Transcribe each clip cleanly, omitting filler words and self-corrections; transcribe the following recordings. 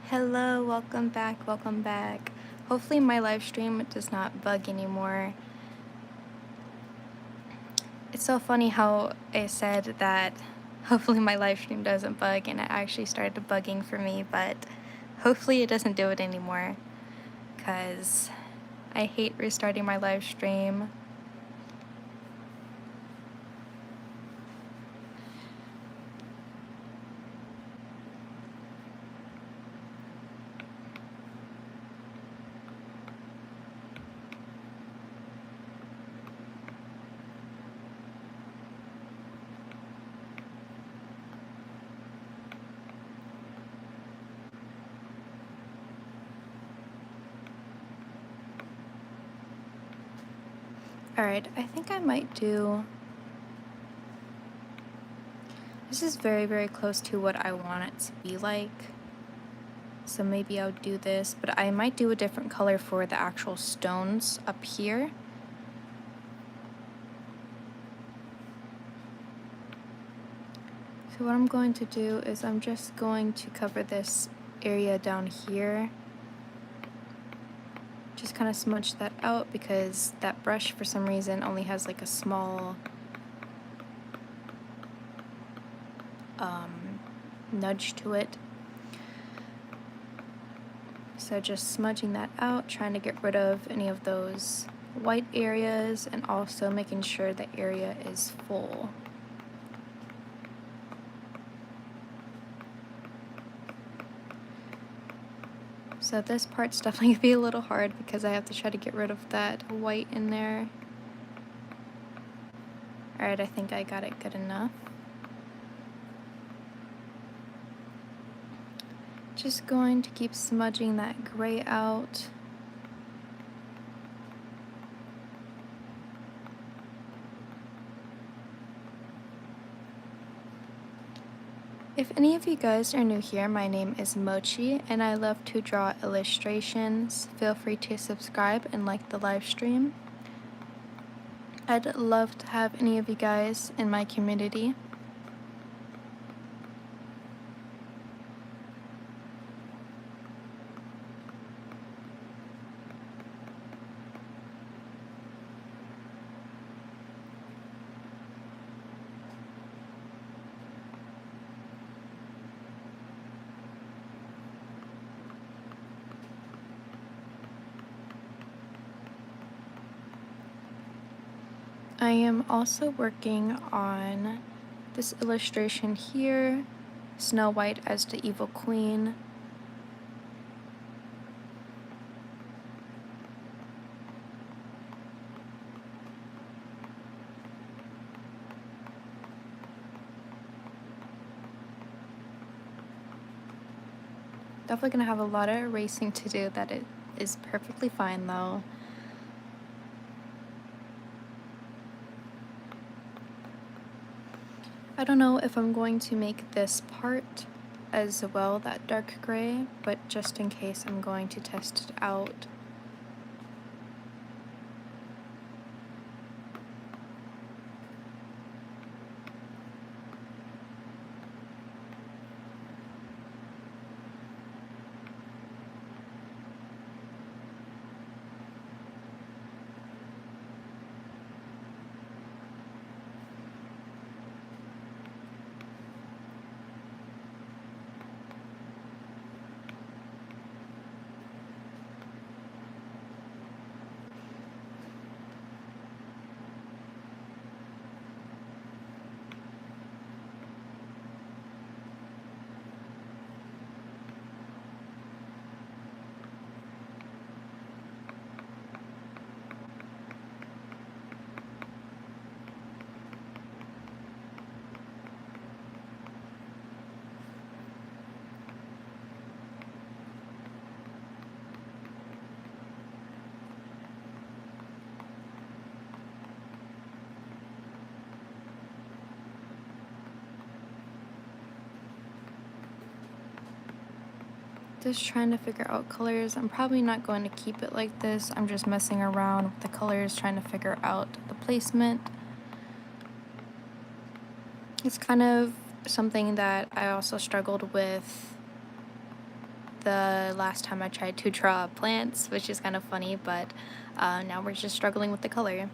Hello, welcome back, welcome back. Hopefully my live stream does not bug anymore. It's so funny how I said that hopefully my live stream doesn't bug and it actually started bugging for me, but hopefully it doesn't do it anymore because I hate restarting my live stream. Alright, I think I might do... This is very, very close to what I want it to be like. So maybe I'll do this, but I might do a different color for the actual stones up here. So what I'm going to do is I'm just going to cover this area down here. Just kind of smudge that out because that brush for some reason only has like a small nudge to it. So just smudging that out, trying to get rid of any of those white areas and also making sure the area is full. So this part's definitely gonna be a little hard because I have to try to get rid of that white in there. Alright, I think I got it good enough. Just going to keep smudging that gray out. If any of you guys are new here, my name is Mochi and I love to draw illustrations. Feel free to subscribe and like the live stream. I'd love to have any of you guys in my community. I am also working on this illustration here, Snow White as the evil queen. Definitely gonna have a lot of erasing to do. That it is perfectly fine though. I don't know if I'm going to make this part as well that dark gray, but just in case I'm going to test it out. Just trying to figure out colors. I'm probably not going to keep it like this. I'm just messing around with the colors, trying to figure out the placement. It's kind of something that I also struggled with the last time I tried to draw plants, which is kind of funny, but now we're just struggling with the color.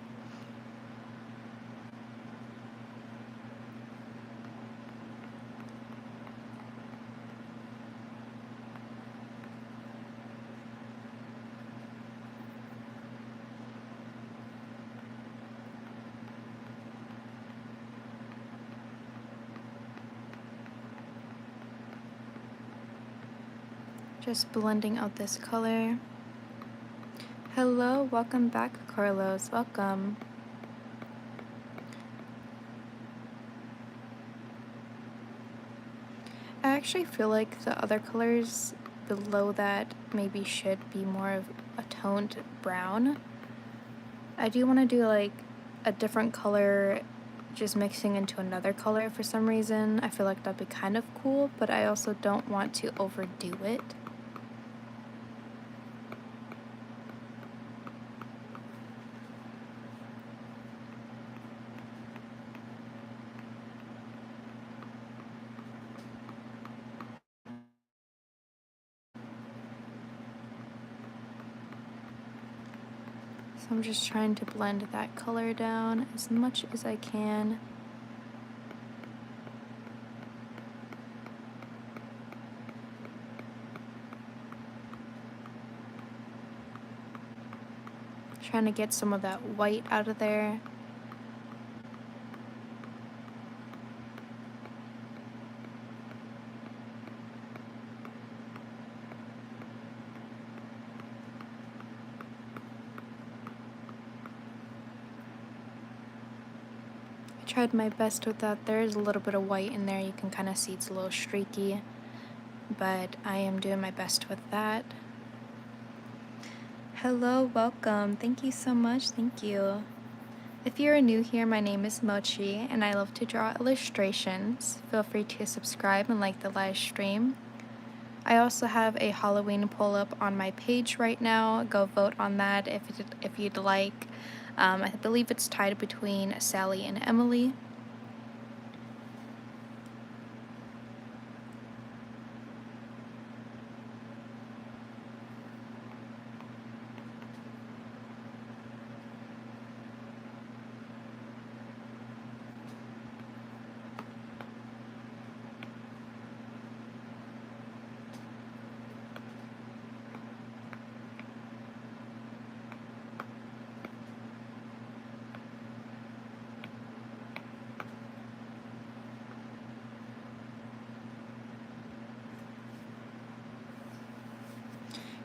Just blending out this color. Hello, welcome back, Carlos. Welcome. I actually feel like the other colors below that maybe should be more of a toned brown. I do want to do like a different color just mixing into another color for some reason. I feel like that'd be kind of cool, but I also don't want to overdo it. So I'm just trying to blend that color down as much as I can. Trying to get some of that white out of there. Tried my best with that. There is a little bit of white in there. You can kind of see it's a little streaky, but I am doing my best with that. Hello, welcome. Thank you so much. Thank you. If you're new here, my name is Mochi, and I love to draw illustrations. Feel free to subscribe and like the live stream. I also have a Halloween pull-up on my page right now. Go vote on that if you'd like. I believe it's tied between Sally and Emily.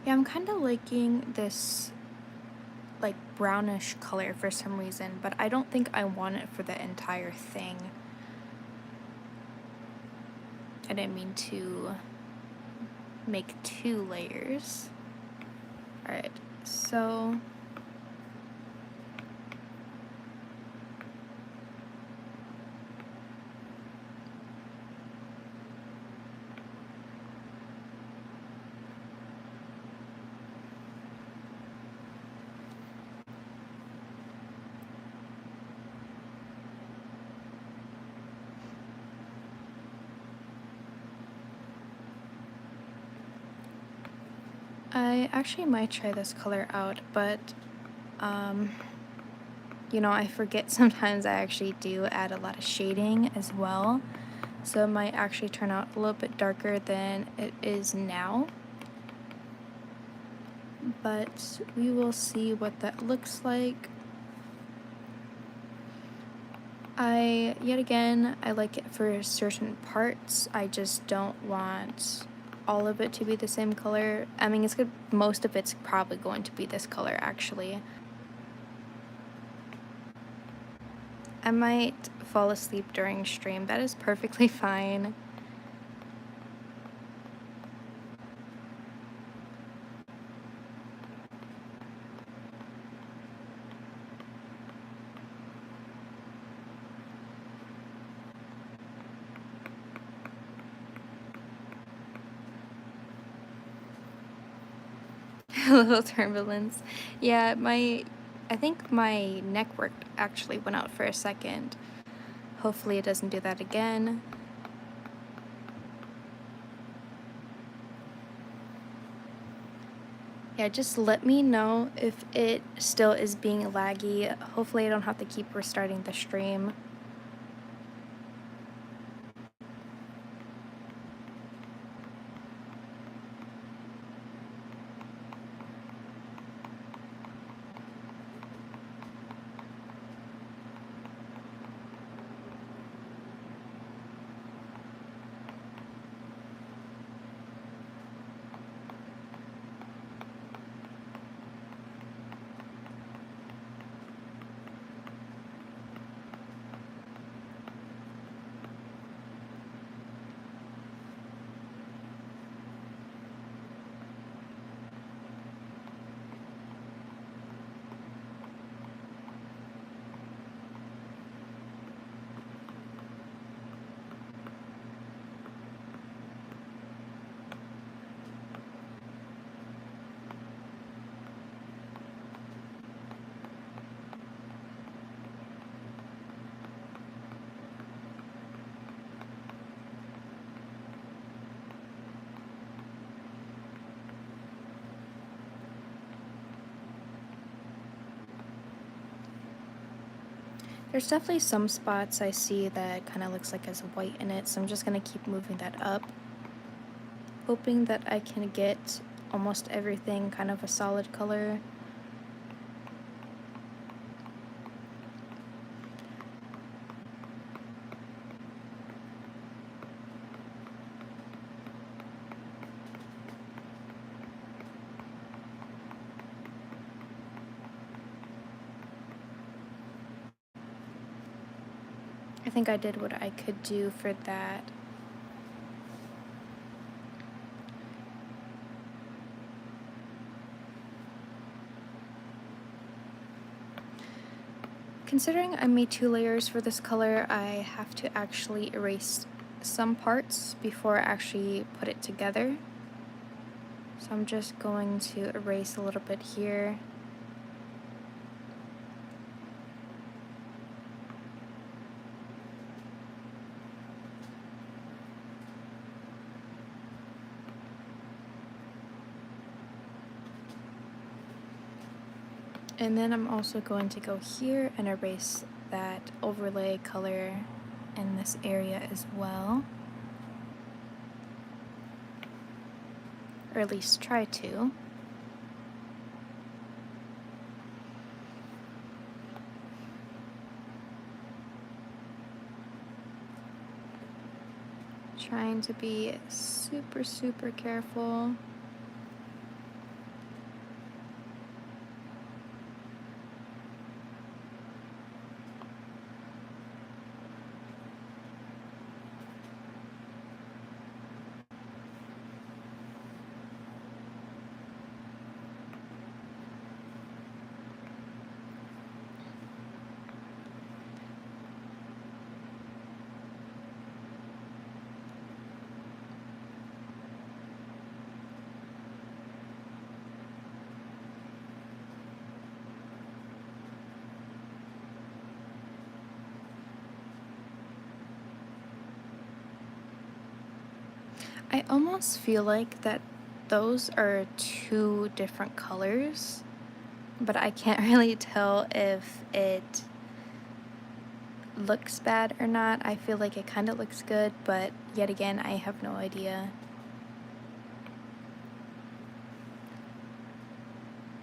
Yeah, I'm kind of liking this like brownish color for some reason, but I don't think I want it for the entire thing. I didn't mean to make 2 layers. Alright, so I actually might try this color out, but you know, I forget sometimes I actually do add a lot of shading as well, so it might actually turn out a little bit darker than it is now, but we will see what that looks like. Yet again, I like it for certain parts. I just don't want all of it to be the same color. I mean, it's good. Most of it's probably going to be this color, actually. I might fall asleep during stream. That is perfectly fine. A little turbulence. Yeah, I think my network actually went out for a second. Hopefully it doesn't do that again. Yeah, just let me know if it still is being laggy. Hopefully I don't have to keep restarting the stream. There's definitely some spots I see that kind of looks like has white in it, so I'm just going to keep moving that up, hoping that I can get almost everything kind of a solid color. I think I did what I could do for that. Considering I made 2 layers for this color, I have to actually erase some parts before I actually put it together. So I'm just going to erase a little bit here. And then I'm also going to go here and erase that overlay color in this area as well. Or at least try to. Trying to be super careful. I almost feel like that those are 2 different colors, but I can't really tell if it looks bad or not. I feel like it kind of looks good, but yet again, I have no idea.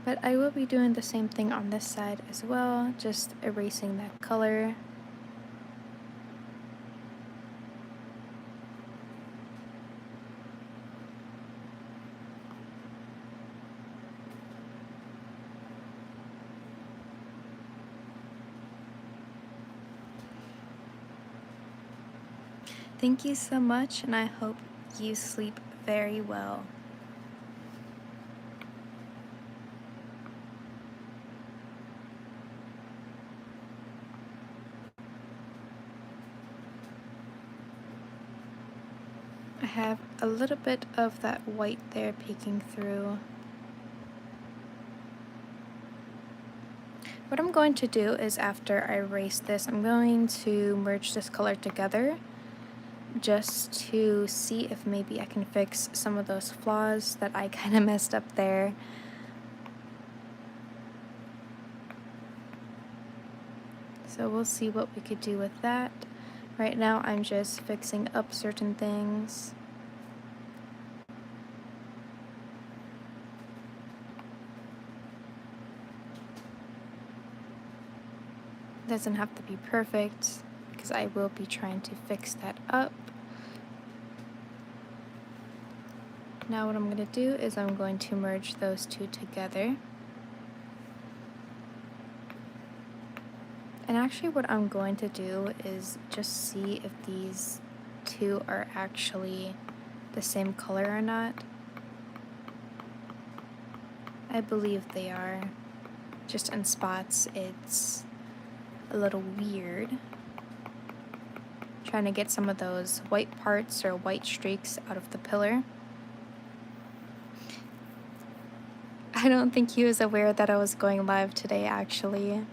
But I will be doing the same thing on this side as well, just erasing that color. Thank you so much, and I hope you sleep very well. I have a little bit of that white there peeking through. What I'm going to do is after I erase this, I'm going to merge this color together just to see if maybe I can fix some of those flaws that I kind of messed up there. So we'll see what we could do with that. Right now I'm just fixing up certain things. Doesn't have to be perfect because I will be trying to fix that up. Now what I'm going to do is I'm going to merge those two together. And actually what I'm going to do is just see if these two are actually the same color or not. I believe they are. Just in spots it's a little weird. Trying to get some of those white parts or white streaks out of the pillar. I don't think he was aware that I was going live today, actually.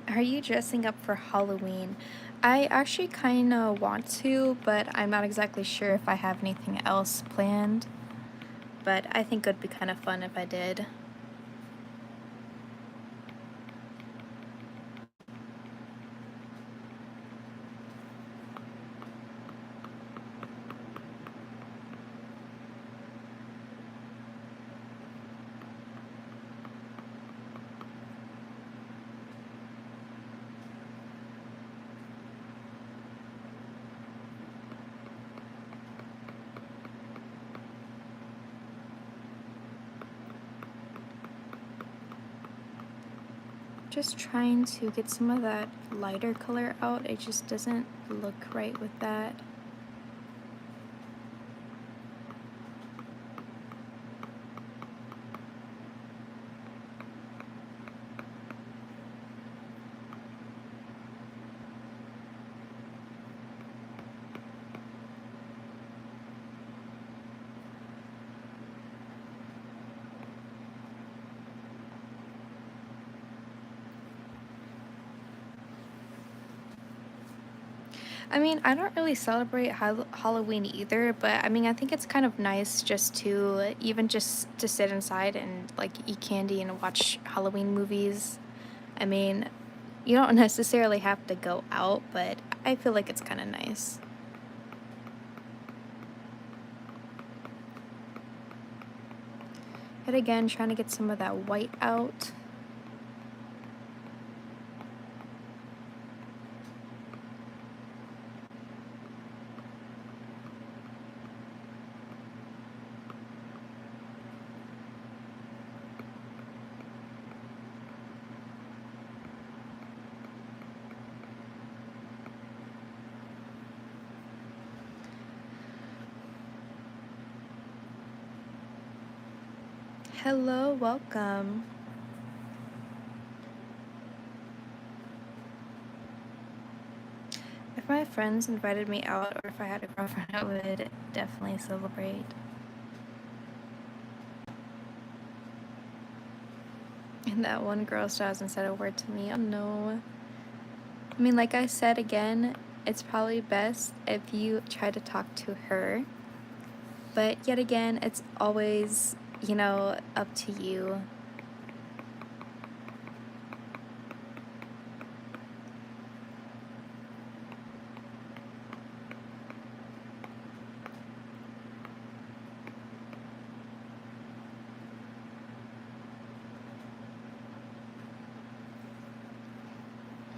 Are you dressing up for Halloween? I actually kind of want to, but I'm not exactly sure if I have anything else planned. But I think it would be kind of fun if I did. Just trying to get some of that lighter color out. It just doesn't look right with that. I mean, I don't really celebrate Halloween either, but I mean, I think it's kind of nice just to even just to sit inside and like eat candy and watch Halloween movies. I mean, you don't necessarily have to go out, but I feel like it's kind of nice. Yet again, trying to get some of that white out. Hello, welcome. If my friends invited me out or if I had a girlfriend, I would definitely celebrate. And that one girl still hasn't said a word to me. Oh no. I mean, like I said again, it's probably best if you try to talk to her. But yet again, it's always, up to you.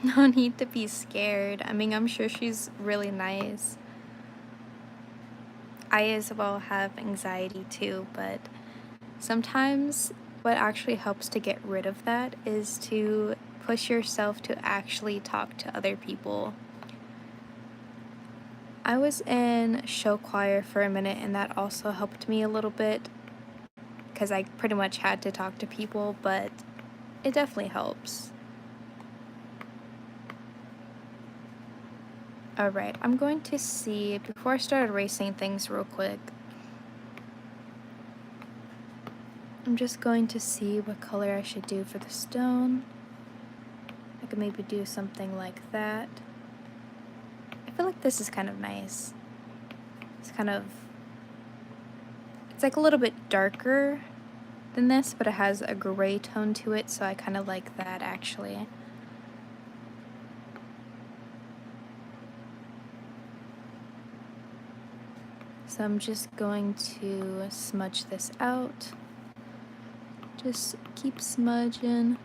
No need to be scared. I mean, I'm sure she's really nice. I as well have anxiety too, but sometimes what actually helps to get rid of that is to push yourself to actually talk to other people. I was in show choir for a minute and that also helped me a little bit because I pretty much had to talk to people, but it definitely helps. Alright, I'm going to see, before I start erasing things real quick, I'm just going to see what color I should do for the stone. I could maybe do something like that. I feel like this is kind of nice. It's like a little bit darker than this, but it has a gray tone to it, so I kind of like that actually. So I'm just going to smudge this out. Just keep smudging.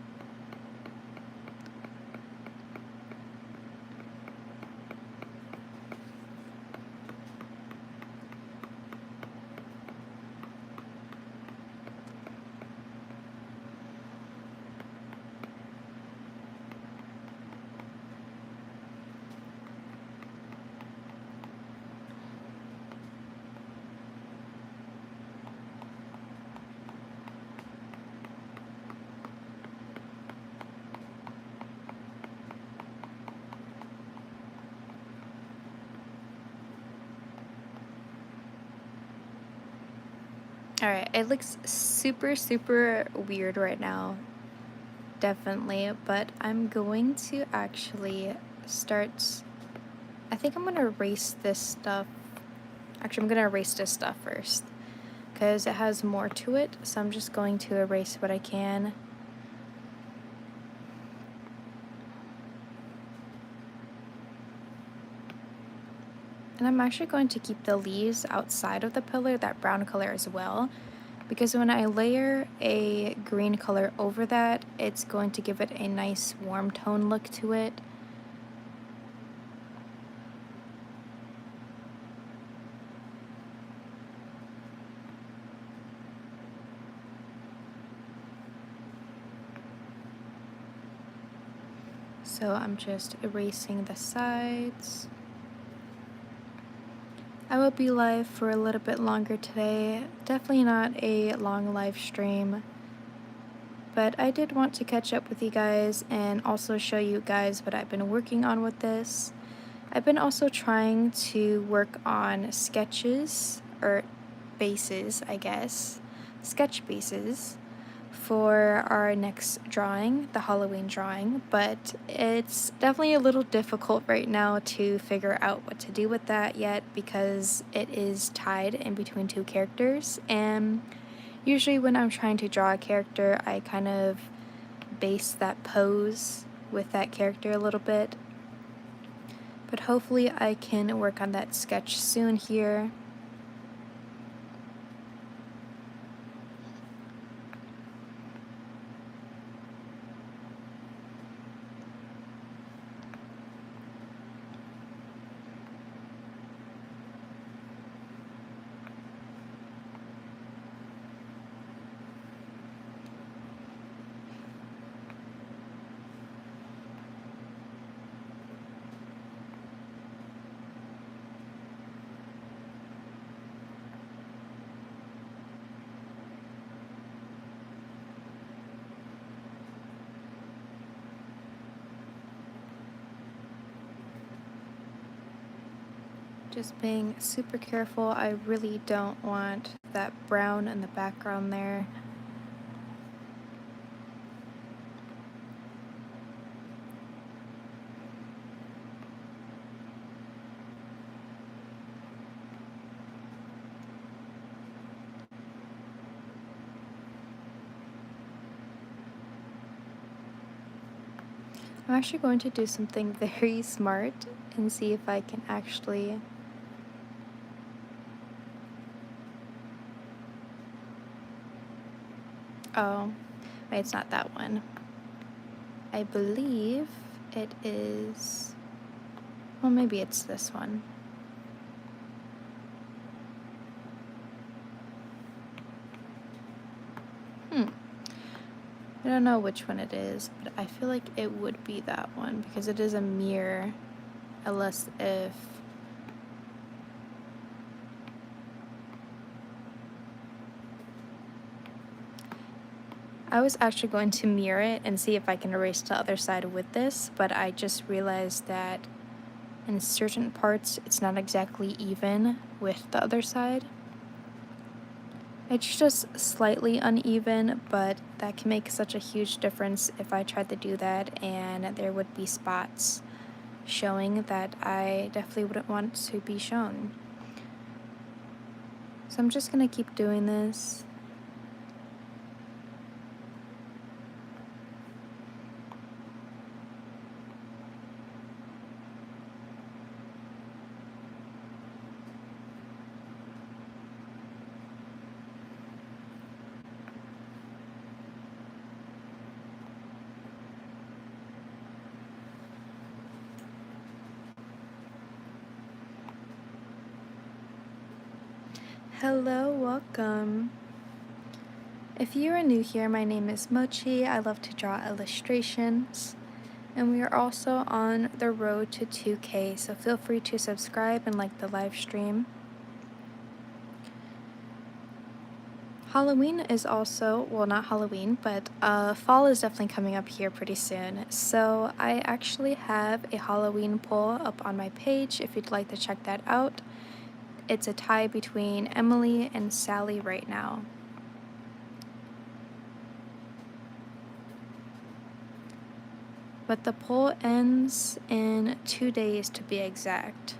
Alright, it looks super weird right now, definitely, but I'm going to actually start, I think I'm going to erase this stuff. Actually, I'm going to erase this stuff first, because it has more to it, so I'm just going to erase what I can. And I'm actually going to keep the leaves outside of the pillar, that brown color as well, because when I layer a green color over that, it's going to give it a nice warm tone look to it. So I'm just erasing the sides. I will be live for a little bit longer today. Definitely not a long live stream, but I did want to catch up with you guys and also show you guys what I've been working on with this. I've been also trying to work on sketches, or bases, I guess, sketch bases, for our next drawing, the Halloween drawing, but it's definitely a little difficult right now to figure out what to do with that yet, because it is tied in between two characters, and usually when I'm trying to draw a character, I kind of base that pose with that character a little bit. But hopefully I can work on that sketch soon here. Just being super careful. I really don't want that brown in the background there. I'm actually going to do something very smart and see if I can actually oh, wait, it's not that one. I believe it is, well, maybe it's this one. I don't know which one it is, but I feel like it would be that one because it is a mirror, unless if I was actually going to mirror it and see if I can erase the other side with this, but I just realized that in certain parts it's not exactly even with the other side. It's just slightly uneven, but that can make such a huge difference if I tried to do that and there would be spots showing that I definitely wouldn't want to be shown. So I'm just gonna keep doing this. Hello, welcome. If you are new here, my name is Mochi. I love to draw illustrations. And we are also on the road to 2K, so feel free to subscribe and like the live stream. Halloween is also, well, not Halloween, but fall is definitely coming up here pretty soon. So I actually have a Halloween poll up on my page if you'd like to check that out. It's a tie between Emily and Sally right now. But the poll ends in 2 days to be exact.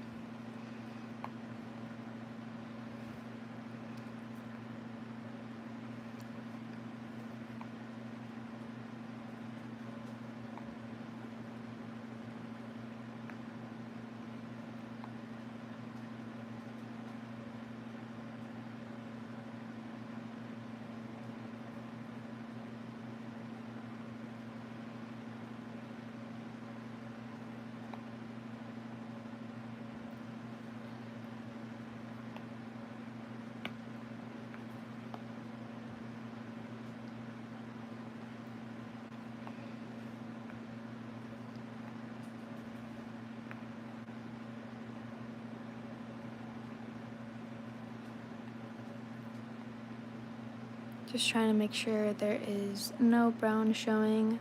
Just trying to make sure there is no brown showing.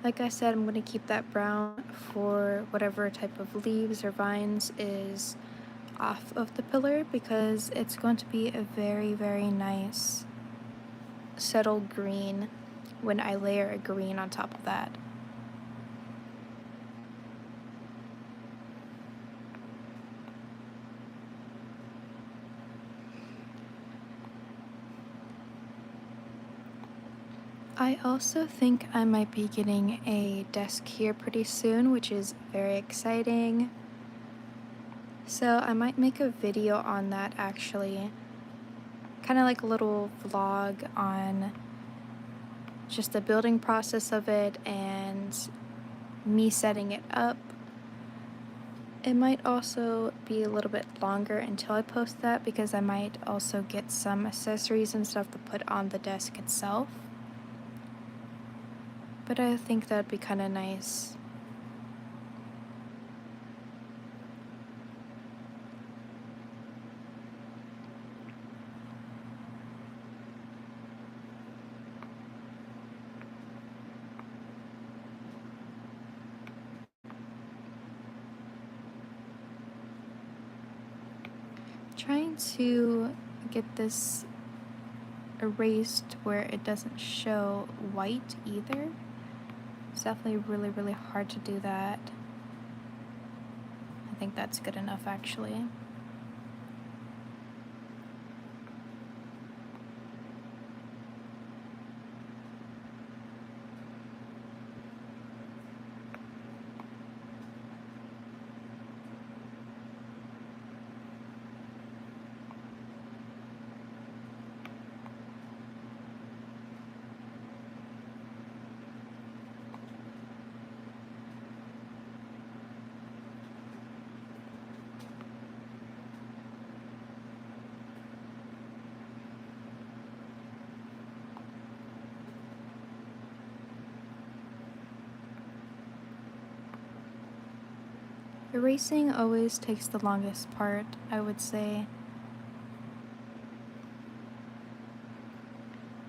Like I said, I'm going to keep that brown for whatever type of leaves or vines is off of the pillar because it's going to be a very, very nice settled green when I layer a green on top of that. I also think I might be getting a desk here pretty soon, which is very exciting. So I might make a video on that actually. Kind of like a little vlog on just the building process of it and me setting it up. It might also be a little bit longer until I post that because I might also get some accessories and stuff to put on the desk itself. But I think that'd be kind of nice. Trying to get this erased where it doesn't show white either. It's definitely really, really hard to do that. I think that's good enough actually. Erasing always takes the longest part, I would say.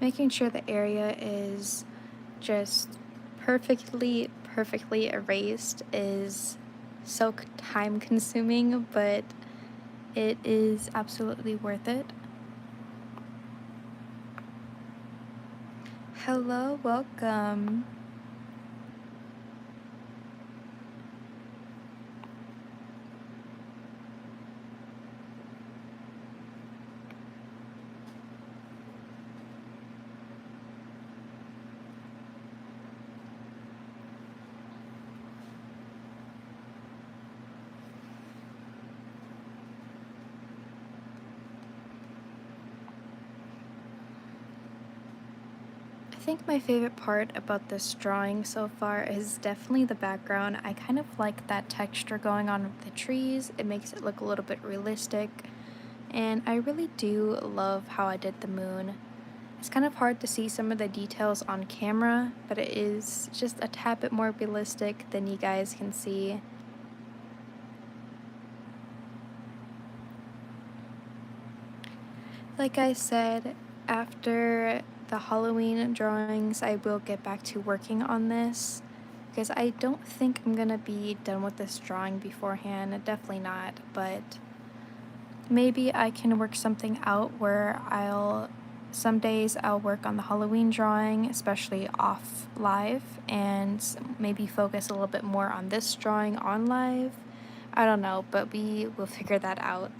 Making sure the area is just perfectly erased is so time consuming, but it is absolutely worth it. Hello, welcome. I think my favorite part about this drawing so far is definitely the background. I kind of like that texture going on with the trees. It makes it look a little bit realistic. And I really do love how I did the moon. It's kind of hard to see some of the details on camera, but it is just a tad bit more realistic than you guys can see. Like I said, after the Halloween drawings, I will get back to working on this because I don't think I'm gonna be done with this drawing beforehand. Definitely not, but maybe I can work something out where some days I'll work on the Halloween drawing, especially off live, and maybe focus a little bit more on this drawing on live. I don't know, but we will figure that out.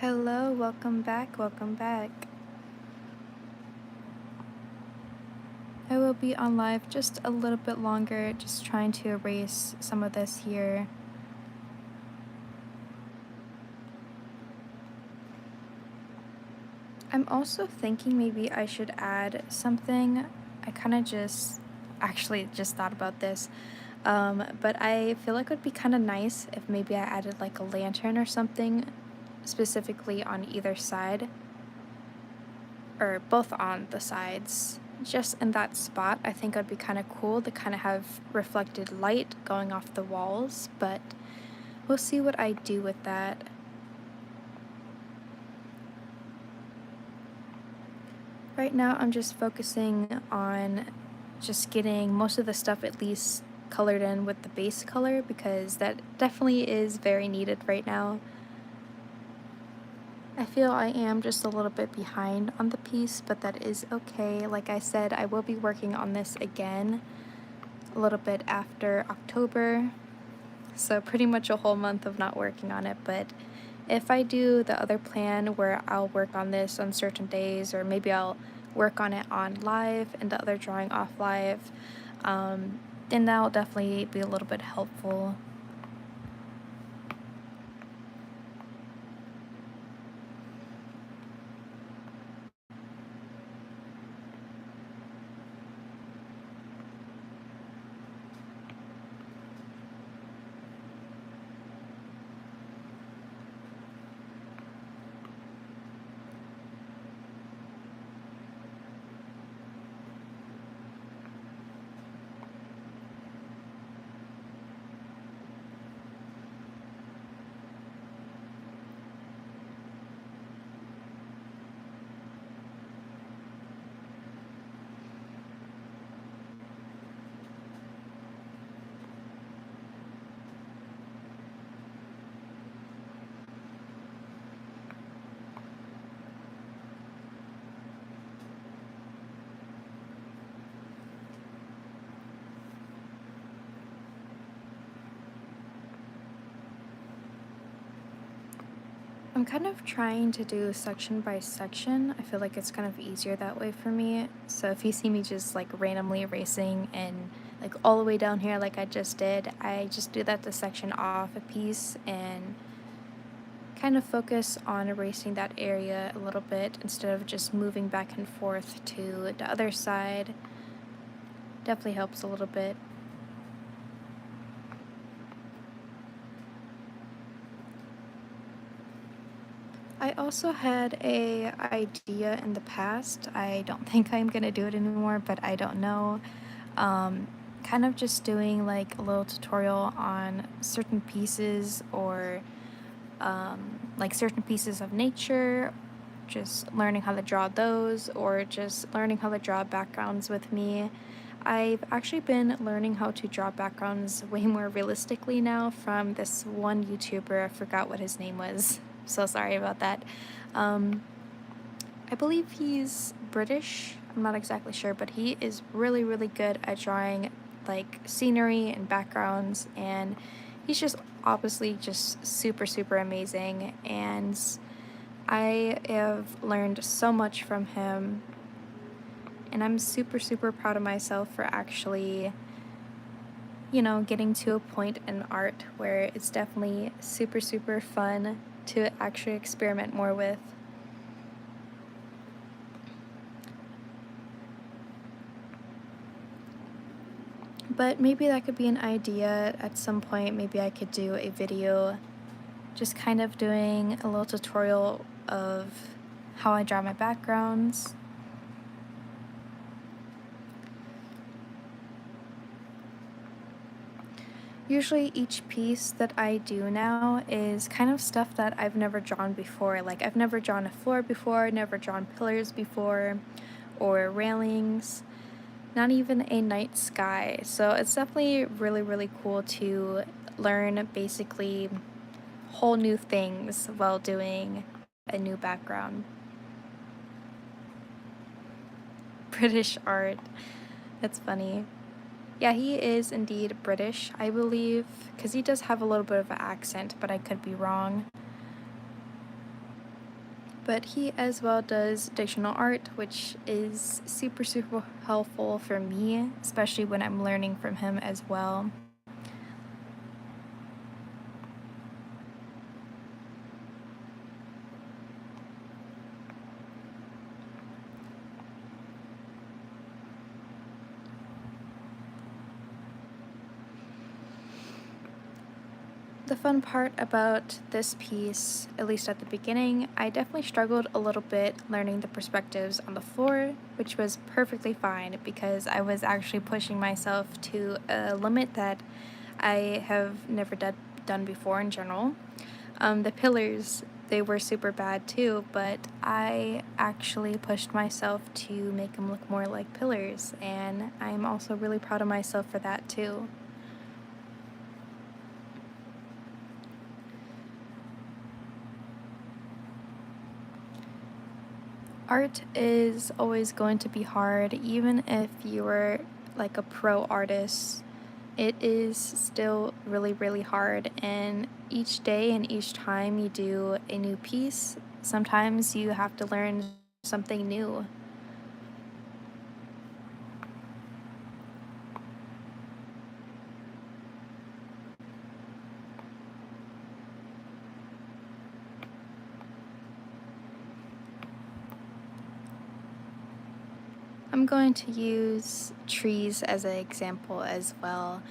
Hello, welcome back, welcome back. I will be on live just a little bit longer, just trying to erase some of this here. I'm also thinking maybe I should add something. I kind of just thought about this. But I feel like it would be kind of nice if maybe I added like a lantern or something specifically on either side, or both on the sides. Just in that spot, I think it would be kind of cool to kind of have reflected light going off the walls, but we'll see what I do with that. Right now, I'm just focusing on just getting most of the stuff at least colored in with the base color because that definitely is very needed right now. I feel I am just a little bit behind on the piece, but that is okay. Like I said, I will be working on this again a little bit after October, so pretty much a whole month of not working on it, but if I do the other plan where I'll work on this on certain days, or maybe I'll work on it on live and the other drawing off live, then that'll definitely be a little bit helpful. I'm kind of trying to do section by section. I feel like it's kind of easier that way for me. So if you see me just like randomly erasing and like all the way down here like I just did, I just do that to section off a piece and kind of focus on erasing that area a little bit instead of just moving back and forth to the other side. Definitely helps a little bit. I also had a idea in the past. I don't think I'm gonna do it anymore, but I don't know. Um, Kind of just doing like a little tutorial on certain pieces or like certain pieces of nature, just learning how to draw those, or just learning how to draw backgrounds with me. I've actually been learning how to draw backgrounds way more realistically now from this one YouTuber. I forgot what his name was. So sorry about that. Um, I believe he's British. I'm not exactly sure, but he is really, really good at drawing like scenery and backgrounds, and he's just obviously just super, super amazing. And I have learned so much from him, and I'm super, super proud of myself for actually, getting to a point in art where it's definitely super, super fun to actually experiment more with. But maybe that could be an idea at some point. Maybe I could do a video just kind of doing a little tutorial of how I draw my backgrounds. Usually each piece that I do now is kind of stuff that I've never drawn before. Like I've never drawn a floor before, never drawn pillars before, or railings, not even a night sky. So it's definitely really, really cool to learn basically whole new things while doing a new background. British art. That's funny. Yeah, he is indeed British, I believe, because he does have a little bit of an accent, but I could be wrong. But he as well does dictional art, which is super, super helpful for me, especially when I'm learning from him as well. The fun part about this piece, at least at the beginning, I definitely struggled a little bit learning the perspectives on the floor, which was perfectly fine because I was actually pushing myself to a limit that I have never done before in general. The pillars, they were super bad too, but I actually pushed myself to make them look more like pillars, and I'm also really proud of myself for that too. Art is always going to be hard, even if you're like a pro artist. It is still really, really hard, and each day and each time you do a new piece, sometimes you have to learn something new. I'm going to use trees as an example as well.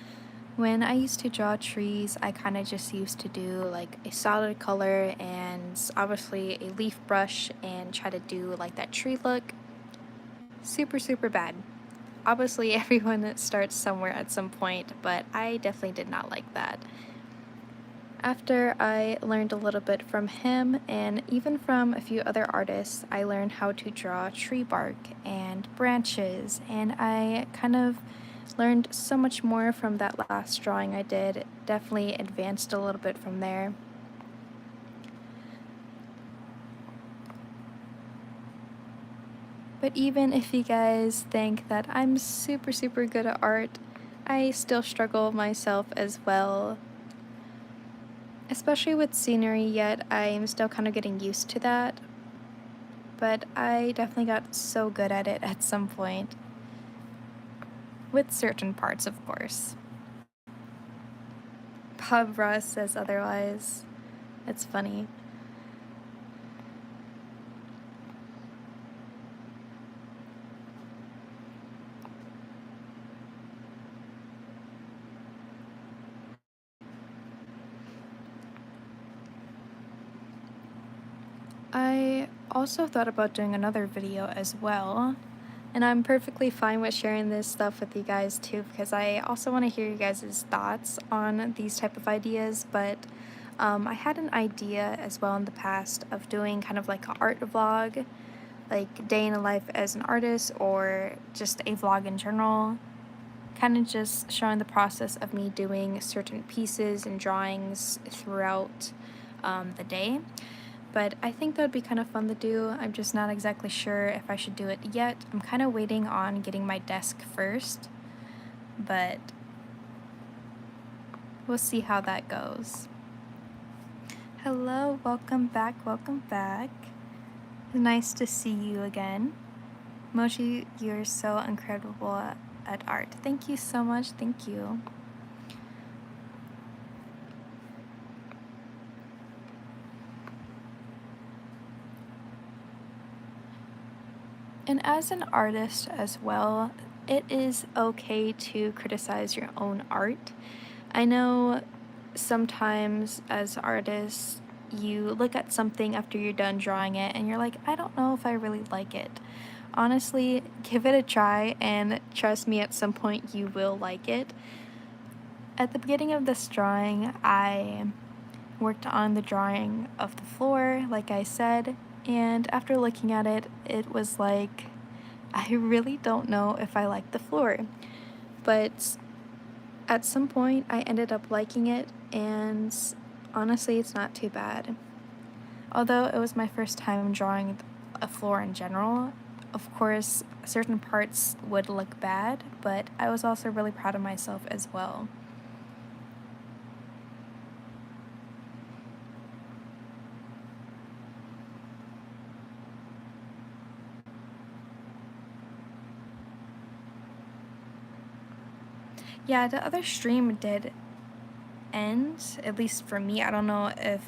When I used to draw trees, I kind of just used to do like a solid color and obviously a leaf brush and try to do like that tree look. Super, super bad. Obviously, everyone starts somewhere at some point, but I definitely did not like that. After I learned a little bit from him and even from a few other artists, I learned how to draw tree bark and branches, and I kind of learned so much more from that last drawing I did. Definitely advanced a little bit from there. But even if you guys think that I'm super, super good at art, I still struggle myself as well. Especially with scenery, yet I'm still kind of getting used to that. But I definitely got so good at it at some point. With certain parts, of course. Bob Ross says otherwise. It's funny. I also thought about doing another video as well, and I'm perfectly fine with sharing this stuff with you guys too, because I also want to hear you guys' thoughts on these type of ideas. But I had an idea as well in the past of doing kind of like an art vlog, like day in a life as an artist, or just a vlog in general, kind of just showing the process of me doing certain pieces and drawings throughout the day. But I think that would be kind of fun to do. I'm just not exactly sure if I should do it yet. I'm kind of waiting on getting my desk first, but we'll see how that goes. Hello, welcome back, welcome back. Nice to see you again. Mochi, you're so incredible at art. Thank you so much, thank you. And as an artist as well, it is okay to criticize your own art. I know sometimes as artists, you look at something after you're done drawing it and you're like, I don't know if I really like it. Honestly, give it a try and trust me, at some point you will like it. At the beginning of this drawing, I worked on the drawing of the floor, like I said, and after looking at it, it was like, I really don't know if I like the floor. But at some point, I ended up liking it, and honestly, it's not too bad. Although it was my first time drawing a floor in general, of course, certain parts would look bad, but I was also really proud of myself as well. Yeah, the other stream did end, at least for me. I don't know if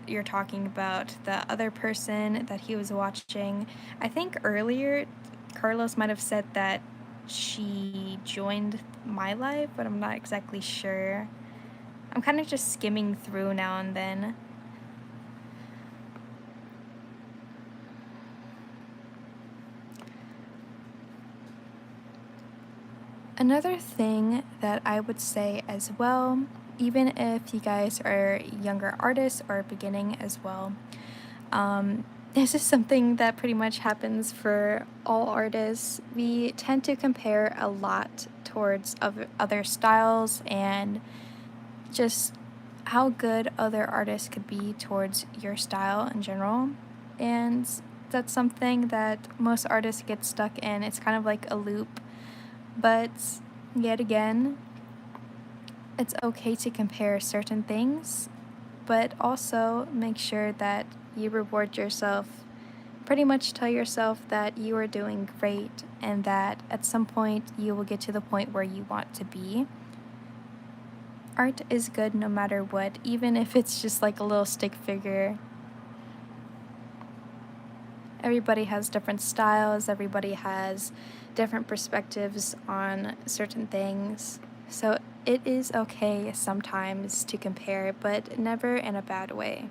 you're talking about the other person that he was watching. I think earlier Carlos might have said that she joined my live, but I'm not exactly sure. I'm kind of just skimming through now and then. Another thing that I would say as well, even if you guys are younger artists or beginning as well, this is something that pretty much happens for all artists. We tend to compare a lot towards other styles and just how good other artists could be towards your style in general. And that's something that most artists get stuck in. It's kind of like a loop. But yet again, it's okay to compare certain things, but also make sure that you reward yourself. Pretty much tell yourself that you are doing great and that at some point you will get to the point where you want to be. Art is good no matter what, even if it's just like a little stick figure. Everybody has different styles, everybody has different perspectives on certain things. So it is okay sometimes to compare, but never in a bad way.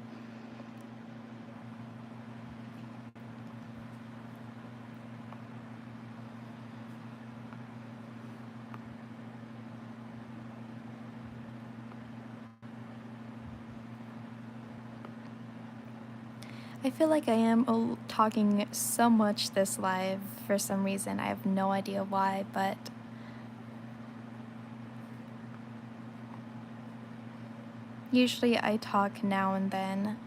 I feel like I am talking so much this live for some reason. I have no idea why, but usually I talk now and then.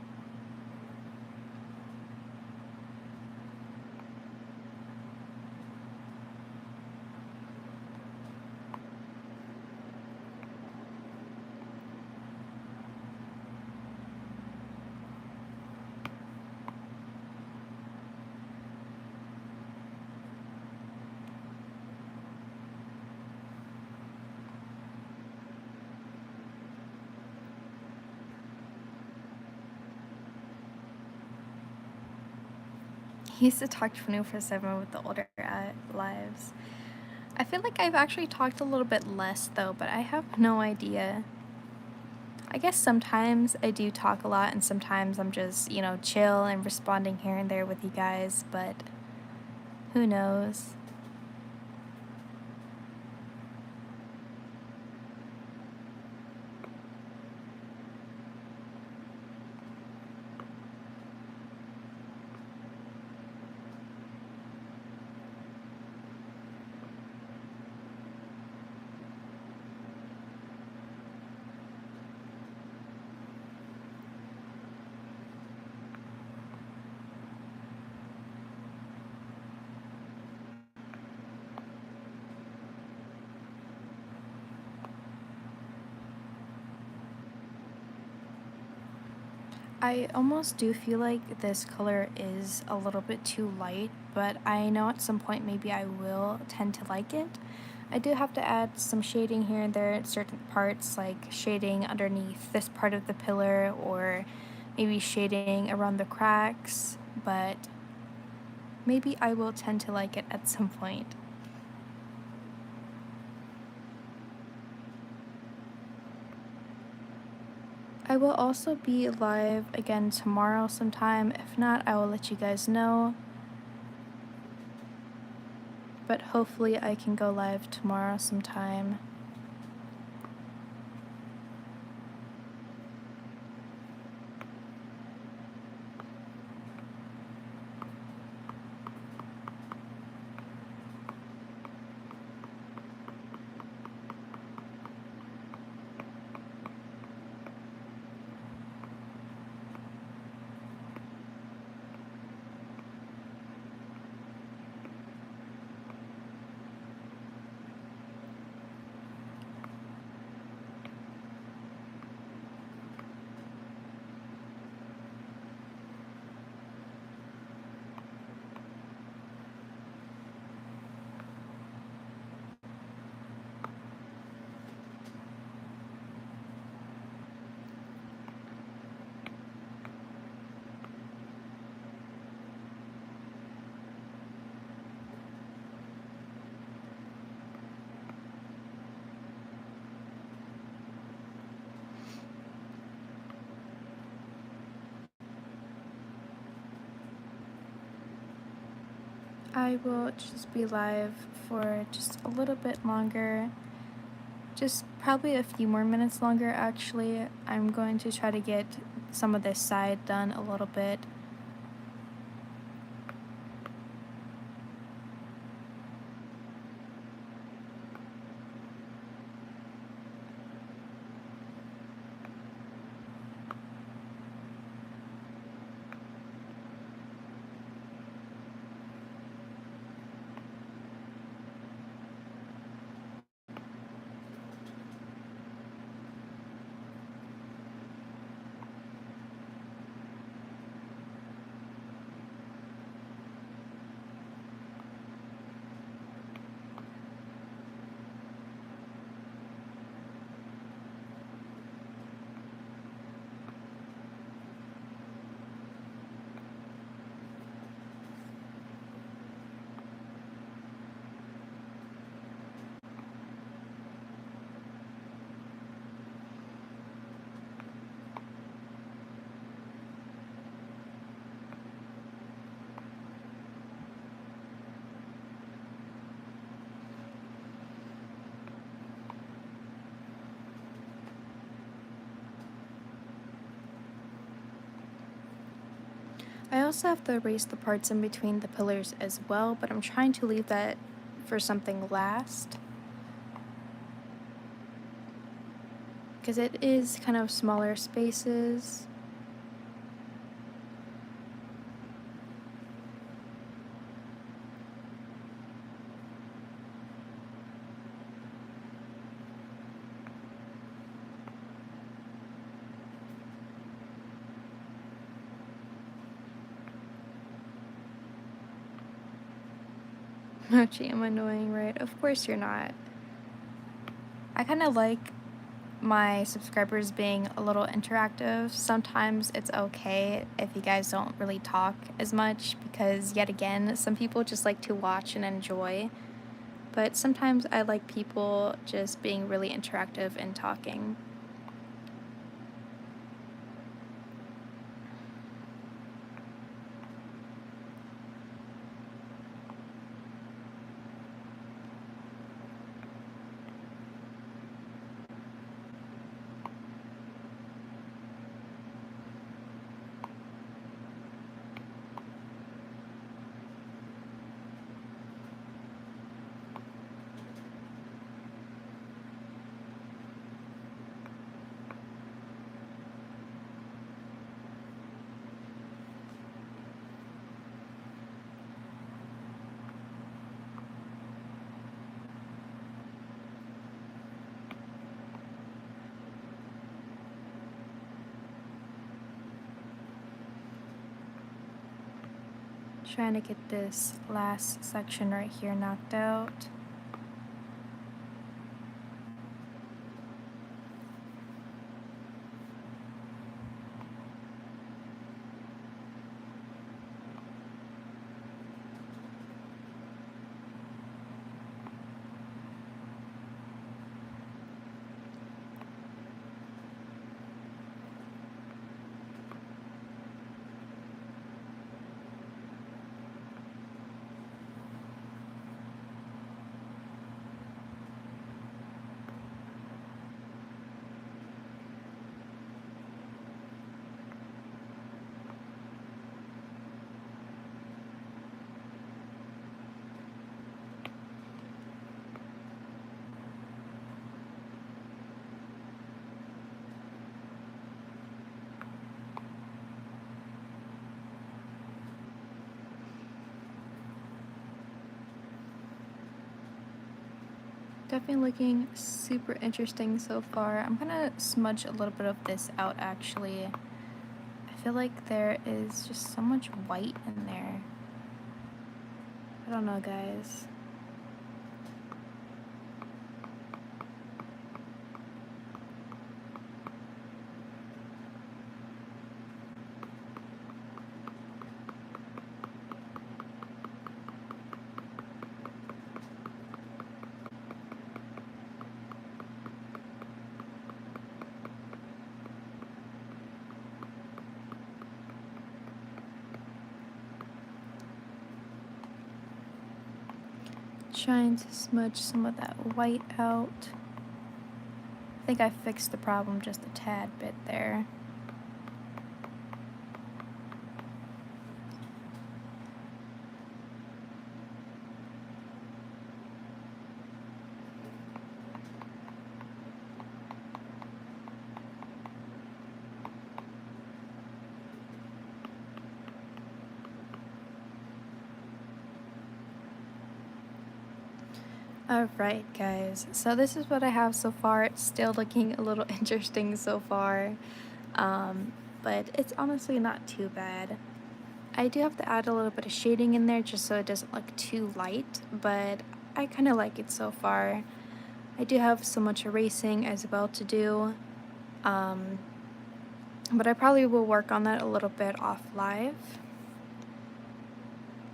He used to talk 24/7 with the older lives. I feel like I've actually talked a little bit less though, but I have no idea. I guess sometimes I do talk a lot and sometimes I'm just, chill and responding here and there with you guys, but who knows? I almost do feel like this color is a little bit too light, but I know at some point maybe I will tend to like it. I do have to add some shading here and there at certain parts, like shading underneath this part of the pillar or maybe shading around the cracks, but maybe I will tend to like it at some point. I will also be live again tomorrow sometime. If not, I will let you guys know. But hopefully I can go live tomorrow sometime. I will just be live for just a little bit longer. Just probably a few more minutes longer actually. I'm going to try to get some of this side done a little bit. I also have to erase the parts in between the pillars as well, but I'm trying to leave that for something last. Because it is kind of smaller spaces. Gee, I'm annoying, right? Of course you're not. I kind of like my subscribers being a little interactive. Sometimes it's okay if you guys don't really talk as much because, yet again, some people just like to watch and enjoy. But sometimes I like people just being really interactive and talking. Trying to get this last section right here knocked out. Definitely looking super interesting so far. I'm gonna smudge a little bit of this out actually. I feel like there is just so much white in there. I don't know, guys. Trying to smudge some of that white out. I think I fixed the problem just a tad bit there. Alright guys, so this is what I have so far. It's still looking a little interesting so far, but it's honestly not too bad. I do have to add a little bit of shading in there just so it doesn't look too light, but I kind of like it so far. I do have so much erasing as well to do, but I probably will work on that a little bit off live.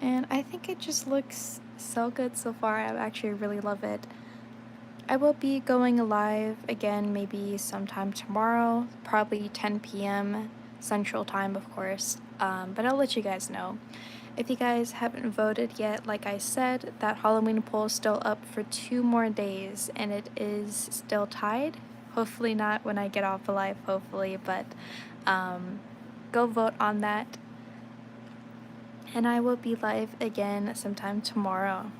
And I think it just looks so good so far. I actually really love it. I will be going live again maybe sometime tomorrow, probably 10 p.m. Central Time, of course, but I'll let you guys know. If you guys haven't voted yet, like I said, that Halloween poll is still up for 2 more days, and it is still tied. Hopefully not when I get off live, hopefully, but go vote on that. And I will be live again sometime tomorrow.